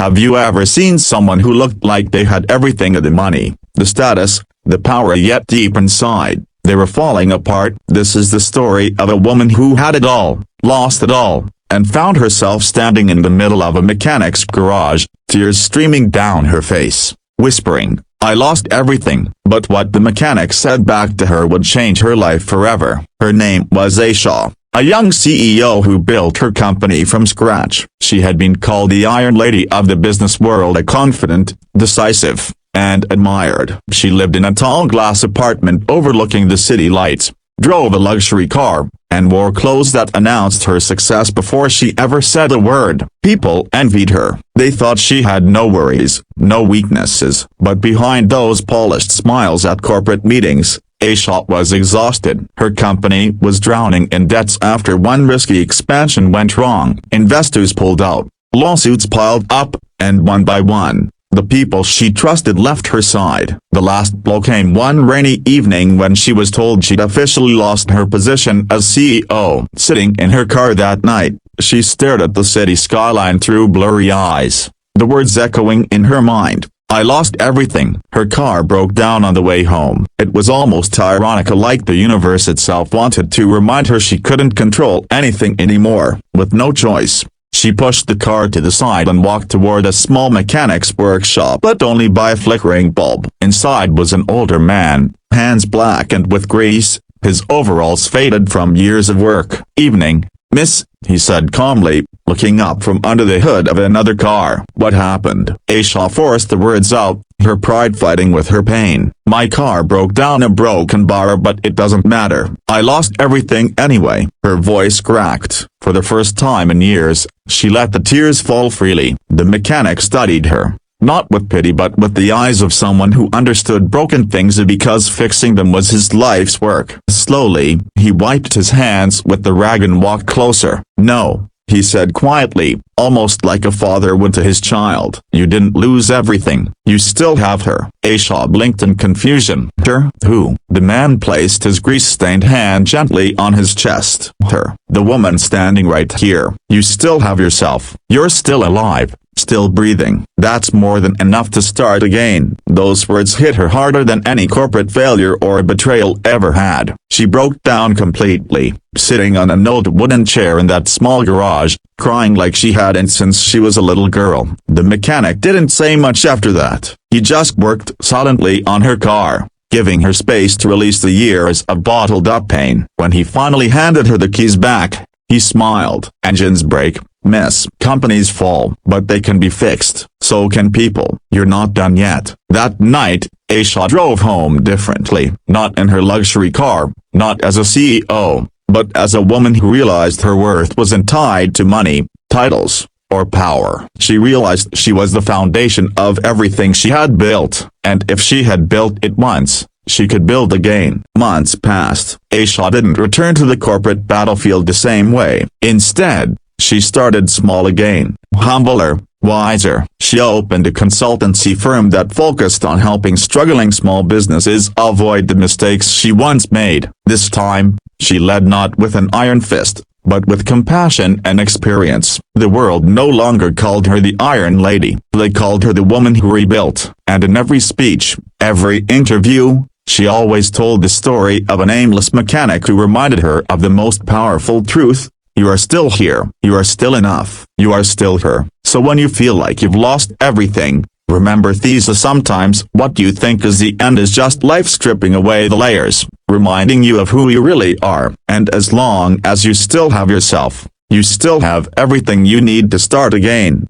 Have you ever seen someone who looked like they had everything: the money, the status, the power, yet deep inside, they were falling apart? This is the story of a woman who had it all, lost it all, and found herself standing in the middle of a mechanic's garage, tears streaming down her face, whispering, "I lost everything." But what the mechanic said back to her would change her life forever. Her name was Aisha, a young CEO who built her company from scratch. She had been called the Iron Lady of the business world, a confident, decisive, and admired. She lived in a tall glass apartment overlooking the city lights, drove a luxury car, and wore clothes that announced her success before she ever said a word. People envied her. They thought she had no worries, no weaknesses. But behind those polished smiles at corporate meetings, Aisha was exhausted. Her company was drowning in debts after one risky expansion went wrong. Investors pulled out, lawsuits piled up, and one by one, the people she trusted left her side. The last blow came one rainy evening when she was told she'd officially lost her position as CEO. Sitting in her car that night, she stared at the city skyline through blurry eyes, the words echoing in her mind. "I lost everything." Her car broke down on the way home. It was almost ironical, like the universe itself wanted to remind her she couldn't control anything anymore. With no choice, she pushed the car to the side and walked toward a small mechanic's workshop, but only by a flickering bulb. Inside was an older man, hands blackened with grease, his overalls faded from years of work. "Evening, miss," he said calmly, looking up from under the hood of another car. "What happened?" Aisha forced the words out, her pride fighting with her pain. "My car broke down a broken bar, but it doesn't matter. I lost everything anyway." Her voice cracked. For the first time in years, she let the tears fall freely. The mechanic studied her, not with pity but with the eyes of someone who understood broken things because fixing them was his life's work. Slowly, he wiped his hands with the rag and walked closer. "No," he said quietly, almost like a father would to his child. "You didn't lose everything. You still have her." Aisha blinked in confusion. "Her? Who?" The man placed his grease-stained hand gently on his chest. "Her. The woman standing right here. You still have yourself. You're still alive, still breathing. That's more than enough to start again." Those words hit her harder than any corporate failure or betrayal ever had. She broke down completely, sitting on an old wooden chair in that small garage, crying like she hadn't since she was a little girl. The mechanic didn't say much after that. He just worked silently on her car, giving her space to release the years of bottled-up pain. When he finally handed her the keys back, he smiled. "Engines break, miss. Companies fall, but they can be fixed. So can people. You're not done yet." That night, Aisha drove home differently. Not in her luxury car, not as a CEO, but as a woman who realized her worth wasn't tied to money, titles, or power. She realized she was the foundation of everything she had built, and if she had built it once, she could build again. Months passed. Aisha didn't return to the corporate battlefield the same way. Instead, she started small again, humbler, wiser. She opened a consultancy firm that focused on helping struggling small businesses avoid the mistakes she once made. This time, she led not with an iron fist, but with compassion and experience. The world no longer called her the Iron Lady. They called her the woman who rebuilt. And in every speech, every interview, she always told the story of an aimless mechanic who reminded her of the most powerful truth: you are still here. You are still enough. You are still her. So when you feel like you've lost everything, remember these: sometimes what you think is the end is just life stripping away the layers, reminding you of who you really are. And as long as you still have yourself, you still have everything you need to start again.